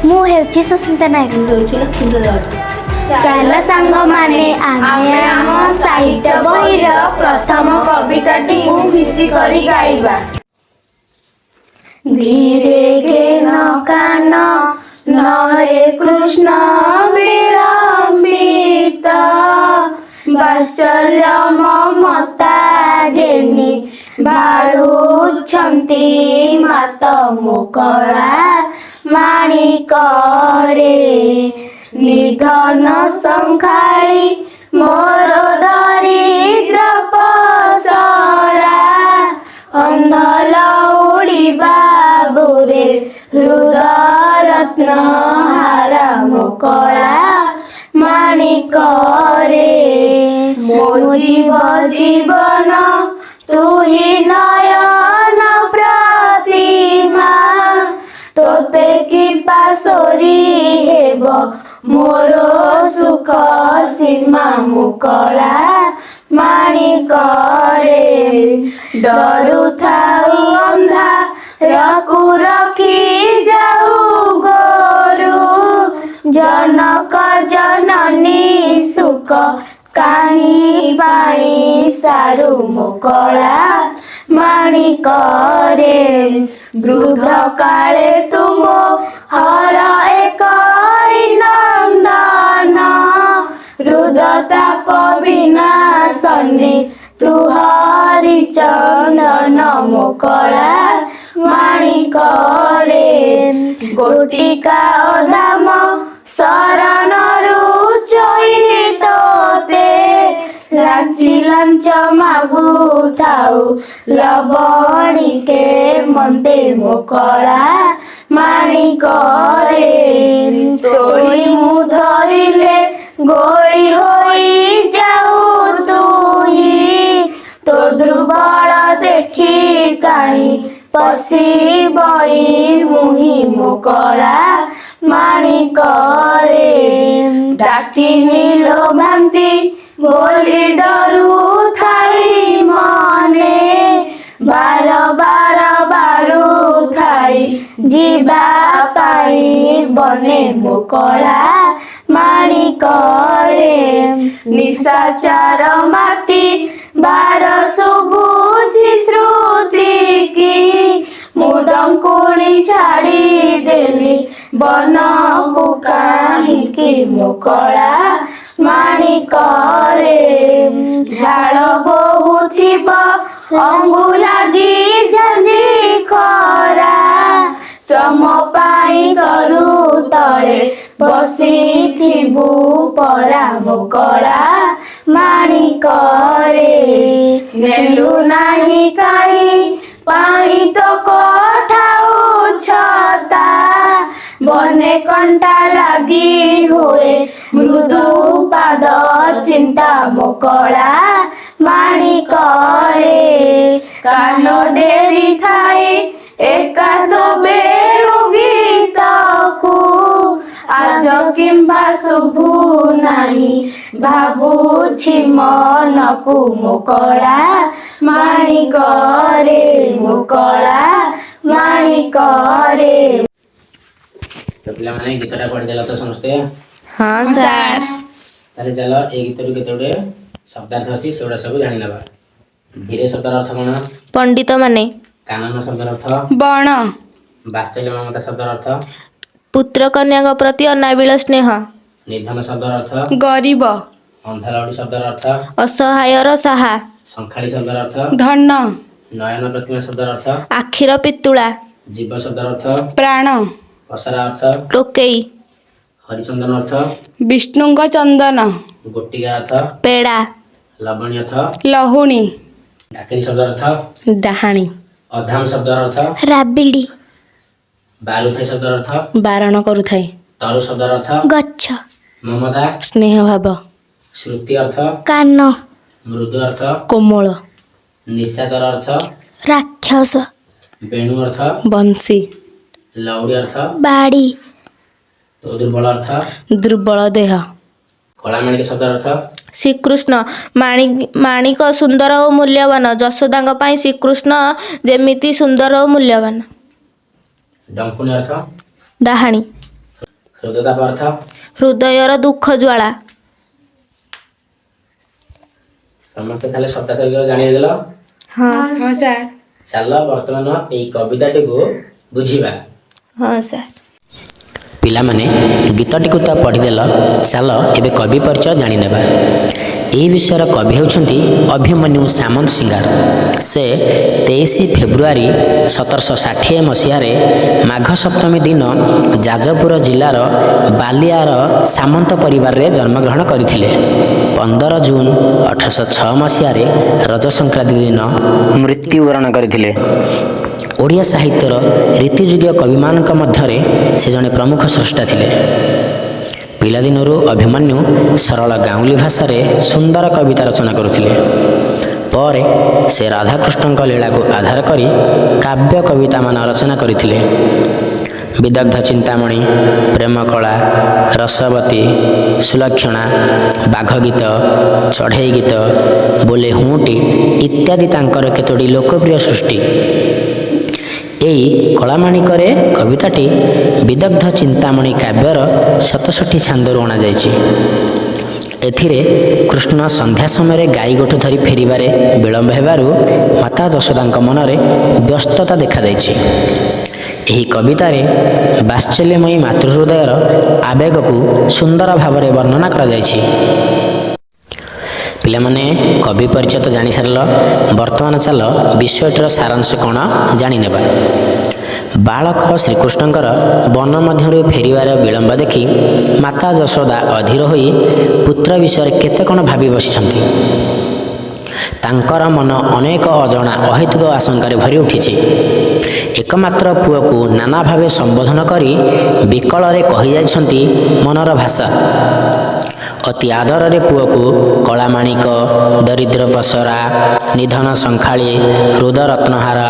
ମୁଁ ହେଉଛି ସୁସ୍ମିତା ନାୟକ। ହେଉଛି ଲକ୍ଷ୍ମୀପ୍ରିୟ ରାଉତ। ଚାଲ ସାଙ୍ଗମାନେ ଆମେ ଆମ ସାହିତ୍ୟ ବହିର ପ୍ରଥମ କବିତାଟିକୁ ମିଶିକରି ଗାଇବା। ଧୀରେ ଘେନ କାନ ନରେ କୃଷ୍ଣ ବିଳମ୍ବିତ ବାତ୍ସଲ୍ୟ ମମତା ଘେନି ବାଳୁଛନ୍ତି ମାତ ମୁକଳା ମାଣିକରେ ନିଧନ ସଂଖାଳି ମୋର ଦରିଦ୍ର ପସରା ଅନ୍ଧଲ ଉଡ଼ିବା ବୁରେ ହୃଦରତ୍ନ ହାରା ମୁକଳା ମାଣିକରେ ମୋ ଜୀବନ ତୁହି ନୟନ ପ୍ରତିମା ତୋତେ କି ପାଶୋରି ହେବ ମୋର ସୁଖ ସୀମା ମୁକଳା ମାଣିକରେ ଡରୁଥାଉ ଅନ୍ଧାରକୁ ରଖି ଯାଉ ଗୋରୁ ଜନକ ଜନନୀ ସୁଖ କାହିଁ ପାଇଁ ସାରୁ ମୁକଳା ମାଣିକରେ ବୃଦ୍ଧ କାଳେ ତୁମ ହର ଏକ ନନ୍ଦନ ହୃଦତାପ ବିନାଶନେ ତୁ ହରି ଚନ୍ଦନ ମୁକଳା ମାଣିକରେ ଗୋଟିକା ଅଧାମ ଶରଣରୁ ଚୋଇତୋତେ ରାଚି ଲାଞ୍ଚ ମାଗୁଥାଉ ଲବଣିକେ ମନ୍ତେ ମୁକଳା ମାଣିକରେ ତୋଳି ମୁଁ ଧରିଲେ ଗୋଳି ହୋଇ ଯାଉ ତୁହି ତୋ ଦୁର୍ବଳ ଦେଖି କାହିଁ ପଶିବଇ ମୁହିଁ ମୁକଳା ମାଣିକରେ ଡାକିନି ଲୋ ଭାନ୍ତି ବୋଲି ଡରୁଥାଇ ମନେ ବାର ବାରୁଥାଇ ଯିବା ପାଇଁ ବନେ ମୁକଳା ମାଣିକରେ ନିଶାଚାର ମାତି ବାର ଶୁଭୁଛି ଶ୍ରୁତି କି ମୁଁ ଡଙ୍କୁଣି ଛାଡ଼ି ଦେଲି ବନକୁ କାହିଁକି ମୁକଳା ମାଣିକରେ ଝାଳ ବହୁଥିବ ଅଙ୍ଗୁ ଲାଗି ଝାଞ୍ଜି ଖରା ଶ୍ରମ ପାଇଁ ତରୁ ତଳେ ବସିଥିବୁ ପରା ମୁକଳା ମାଣିକରେ ନେଲୁ ନାହିଁ କାହିଁ ପାଇଁ ତ କଠାଉ ଛତା ବନେ କଣ୍ଟା ଲାଗି ହୁଏ ମୃଦୁ ପାଦ ଚିନ୍ତା ମୁକଳା ମାଣିକରେ କାନ ଡେରି ଥାଇ ଏକା ତ ବେଳୁ ଗୀତକୁ ଆଜ କିମ୍ବା ଶୁଭୁ ନାହିଁ ଭାବୁଛି ମନକୁ ମୁକଳା ମାଣିକରେ ମୁକଳା ମାଣିକରେ। तो पिलामाने गीतटा पढ़िदेल तो समस्ते। हाँ सर। तारे चलो ए गीतरु केते गुडे शब्दार्थ अछि सेउडा सब जानि नबा। धीरे शब्दर अर्थ कोन? पंडित माने। कानन शब्दर अर्थ बण। वात्सल्य ममता शब्दर अर्थ पुत्र कन्या प्रति अनाबिल स्नेह। निधन शब्दर अर्थ गरीब। अंधालौडी शब्दर अर्थ असहायर साहा। संखाली शब्दर अर्थ धन। नयन प्रतिमा शब्दर अर्थ आखिर पितुला। जीव शब्दर अर्थ प्राण। पसरा अर्थ टोकेई। हरिचंदन अर्थ विष्णु चंदन। गोटिका अर्थ पेड़ा। लवणी अर्थ लहुणी। डाकिनी शब्दर अर्थ डाहाणी। अधाम शब्दर अर्थ राबिड़ी। बारुथाई शब्दर अर्थ बारण करुथाई। तरु शब्दर अर्थ गच्छ। ममता स्नेह भाव। श्रुति अर्थ कान। मृदु अर्थ कोमल। निशाचर अर्थ राक्षस। वेणु अर्थ बंशी। लौड़ी अर्थ बाड़ी। तो दुर्बल अर्थ दुर्बल देह। कलामाणिक शब्द अर्थ श्रीकृष्ण माणिक सुंदर और मूल्यवान जशोदा श्रीकृष्ण जेमिति सुंदर और मूल्यवान। डंकुनी अर्थ डाहाणी। ହୃଦତାପ ଅର୍ଥ ହୃଦୟର ଦୁଃଖ ଜ୍ୱାଳା। ସମସ୍ତେ ତାହେଲେ ଶବ୍ଦାର୍ଥ ଜାଣିଦେଲ। ହଁ ସାର୍। ଚାଲ ବର୍ତ୍ତମାନ ଏଇ କବିତାଟିକୁ ବୁଝିବା। ହଁ ସାର୍। ପିଲାମାନେ ଗୀତଟିକୁ ତ ପଢ଼ିଦେଲ, ଚାଲ ଏବେ କବି ପରିଚୟ ଜାଣିନେବା। ଏହି ବିଷୟର କବି ହେଉଛନ୍ତି ଅଭିମନ୍ୟୁ ସାମନ୍ତ ସିଙ୍ଗାର। ସେ 23 ଫେବୃଆରୀ 1760 ମସିହାରେ ମାଘ ସପ୍ତମୀ ଦିନ ଯାଜପୁର ଜିଲ୍ଲାର ବାଲିଆର ସାମନ୍ତ ପରିବାରରେ ଜନ୍ମଗ୍ରହଣ କରିଥିଲେ। 15 ଜୁନ 1806 ମସିହାରେ ରଜ ସଂକ୍ରାନ୍ତି ଦିନ ମୃତ୍ୟୁବରଣ କରିଥିଲେ। ଓଡ଼ିଆ ସାହିତ୍ୟର ରୀତିଯୁଗୀୟ କବିମାନଙ୍କ ମଧ୍ୟରେ ସେ ଜଣେ ପ୍ରମୁଖ ସ୍ରଷ୍ଟା ଥିଲେ। ପିଲାଦିନରୁ ଅଭିମନ୍ୟୁ ସରଳ ଗାଉଁଲି ଭାଷାରେ ସୁନ୍ଦର କବିତା ରଚନା କରୁଥିଲେ। ପରେ ସେ ରାଧାକୃଷ୍ଣଙ୍କ ଲୀଳାକୁ ଆଧାର କରି କାବ୍ୟ କବିତାମାନ ରଚନା କରିଥିଲେ। ବିଦଗ୍ଧ ଚିନ୍ତାମଣି, ପ୍ରେମକଳା, ରସବତୀ, ସୁଲକ୍ଷଣା, ବାଘ ଗୀତ, ଚଢ଼େଇ ଗୀତ, ବୋଲେ ହୁଁଟି ଇତ୍ୟାଦି ତାଙ୍କର କେତୋଟି ଲୋକପ୍ରିୟ ସୃଷ୍ଟି। ଏହି କଳାମାଣିକରେ କବିତାଟି ବିଦଗ୍ଧ ଚିନ୍ତାମଣି କାବ୍ୟର 67 ଛାନ୍ଦରୁ ଅଣାଯାଇଛି। ଏଥିରେ କୃଷ୍ଣ ସନ୍ଧ୍ୟା ସମୟରେ ଗାଈ ଗୋଠ ଧରି ଫେରିବାରେ ବିଳମ୍ବ ହେବାରୁ ମାତା ଯଶୋଦାଙ୍କ ମନରେ ବ୍ୟସ୍ତତା ଦେଖାଦେଇଛି। ଏହି କବିତାରେ ବାତ୍ସଲ୍ୟମୟୀ ମାତୃହୃଦୟର ଆବେଗକୁ ସୁନ୍ଦର ଭାବରେ ବର୍ଣ୍ଣନା କରାଯାଇଛି। ପିଲାମାନେ କବି ପରିଚୟ ତ ଜାଣିସାରିଲ, ବର୍ତ୍ତମାନ ଚାଲ ବିଷୟଟିର ସାରାଂଶ କ'ଣ ଜାଣିନେବା। ବାଳକ ଶ୍ରୀକୃଷ୍ଣଙ୍କର ବନ ମଧ୍ୟରୁ ଫେରିବାର ବିଳମ୍ବ ଦେଖି ମାତା ଯଶୋଦା ଅଧୀର ହୋଇ ପୁତ୍ର ବିଷୟରେ କେତେ କ'ଣ ଭାବି ବସିଛନ୍ତି। ତାଙ୍କର ମନ ଅନେକ ଅଜଣା ଅହେତୁକ ଆଶଙ୍କାରେ ଭରି ଉଠିଛି। ଏକମାତ୍ର ପୁଅକୁ ନାନା ଭାବେ ସମ୍ବୋଧନ କରି ବିକଳରେ କହିଯାଇଛନ୍ତି ମନର ଭାଷା। ଅତି ଆଦରରେ ପୁଅକୁ କଳାମାଣିକ, ଦରିଦ୍ର ପସରା, ନିଧନ ଶଙ୍ଖାଳି, ହୃଦରତ୍ନହାର,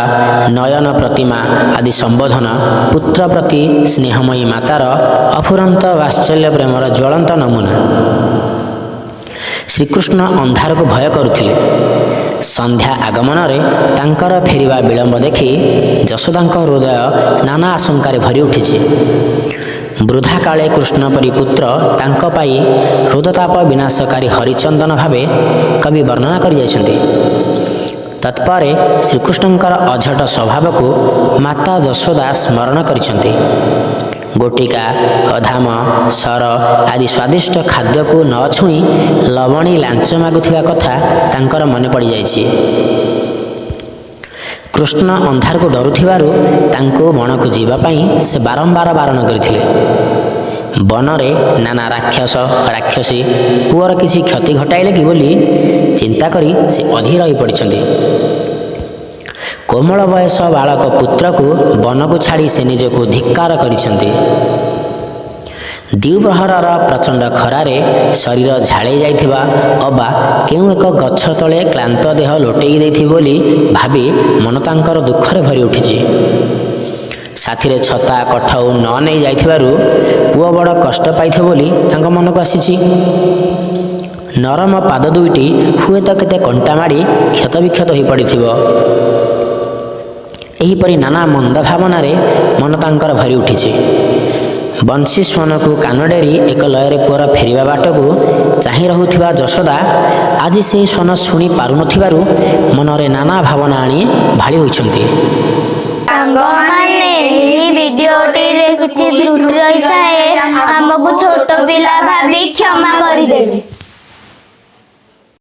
ନୟନ ପ୍ରତିମା ଆଦି ସମ୍ବୋଧନ ପୁତ୍ର ପ୍ରତି ସ୍ନେହମୟୀ ମାତାର ଅଫୁରନ୍ତ ବାତ୍ସଲ୍ୟ ପ୍ରେମର ଜ୍ୱଳନ୍ତ ନମୁନା। ଶ୍ରୀକୃଷ୍ଣ ଅନ୍ଧାରକୁ ଭୟ କରୁଥିଲେ। ସନ୍ଧ୍ୟା ଆଗମନରେ ତାଙ୍କର ଫେରିବା ବିଳମ୍ବ ଦେଖି ଯଶୋଦାଙ୍କ ହୃଦୟ ନାନା ଆଶଙ୍କାରେ ଭରି ଉଠିଛି। ବୃଦ୍ଧା କାଳେ କୃଷ୍ଣ ପରି ପୁତ୍ର ତାଙ୍କ ପାଇଁ ହୃଦତାପ ବିନାଶକାରୀ ହରିଚନ୍ଦନ ଭାବେ କବି ବର୍ଣ୍ଣନା କରିଯାଇଛନ୍ତି। ତତ୍ପରେ ଶ୍ରୀକୃଷ୍ଣଙ୍କର ଅଝଟ ସ୍ୱଭାବକୁ ମାତା ଯଶୋଦା ସ୍ମରଣ କରିଛନ୍ତି। ଗୋଟିକା, ଅଧାମ, ସର ଆଦି ସ୍ୱାଦିଷ୍ଟ ଖାଦ୍ୟକୁ ନ ଛୁଇଁ ଲବଣୀ ଲାଞ୍ଚ ମାଗୁଥିବା କଥା ତାଙ୍କର ମନେ ପଡ଼ିଯାଇଛି। କୃଷ୍ଣ ଅନ୍ଧାରକୁ ଡରୁଥିବାରୁ ତାଙ୍କୁ ବଣକୁ ଯିବା ପାଇଁ ସେ ବାରମ୍ବାର ବାରଣ କରିଥିଲେ। ବନରେ ନାନା ରାକ୍ଷସ ରାକ୍ଷସୀ ପୁଅର କିଛି କ୍ଷତି ଘଟାଇଲେ କି ବୋଲି ଚିନ୍ତା କରି ସେ ଅଧୀର ହୋଇପଡ଼ିଛନ୍ତି। କୋମଳ ବୟସ ବାଳକ ପୁତ୍ରକୁ ବନକୁ ଛାଡ଼ି ସେ ନିଜକୁ ଧିକ୍କାର କରିଛନ୍ତି। ଦ୍ୱିପ୍ରହରର ପ୍ରଚଣ୍ଡ ଖରାରେ ଶରୀର ଝାଳେଇ ଯାଇଥିବା ଅବା କେଉଁ ଏକ ଗଛ ତଳେ କ୍ଳାନ୍ତ ଦେହ ଲୋଟେଇ ଦେଇଥିବ ବୋଲି ଭାବି ମନ ତାଙ୍କର ଦୁଃଖରେ ଭରି ଉଠିଛି। ସାଥିରେ ଛତା କଠଉ ନ ନେଇ ଯାଇଥିବାରୁ ପୁଅ ବଡ଼ କଷ୍ଟ ପାଇଥିବ ବୋଲି ତାଙ୍କ ମନକୁ ଆସିଛି। ନରମ ପାଦ ଦୁଇଟି ହୁଏତ କେତେ କଣ୍ଟା ମାଡ଼ି କ୍ଷତବିକ୍ଷତ ହୋଇପଡ଼ିଥିବ। ଏହିପରି ନାନା ମନ୍ଦ ଭାବନାରେ ମନ ତାଙ୍କର ଭରି ଉଠିଛି। ବଂଶୀ ସ୍ୱନକୁ କାନ ଡେରି ଏକ ଲୟରେ ପୁଅର ଫେରିବା ବାଟକୁ ଚାହିଁ ରହୁଥିବା ଯଶୋଦା ଆଜି ସେହି ସ୍ୱନ ଶୁଣି ପାରୁନଥିବାରୁ ମନରେ ନାନା ଭାବନା ଆଣି ଭାଳି ହୋଇଛନ୍ତି। ସାଙ୍ଗମାନେ ଏହି ଭିଡିଓଟିରେ କିଛି ତ୍ରୁଟି ରହିଥାଏ ଆମକୁ ଛୋଟ ପିଲା ଭାବି କ୍ଷମା କରିଦେବେ।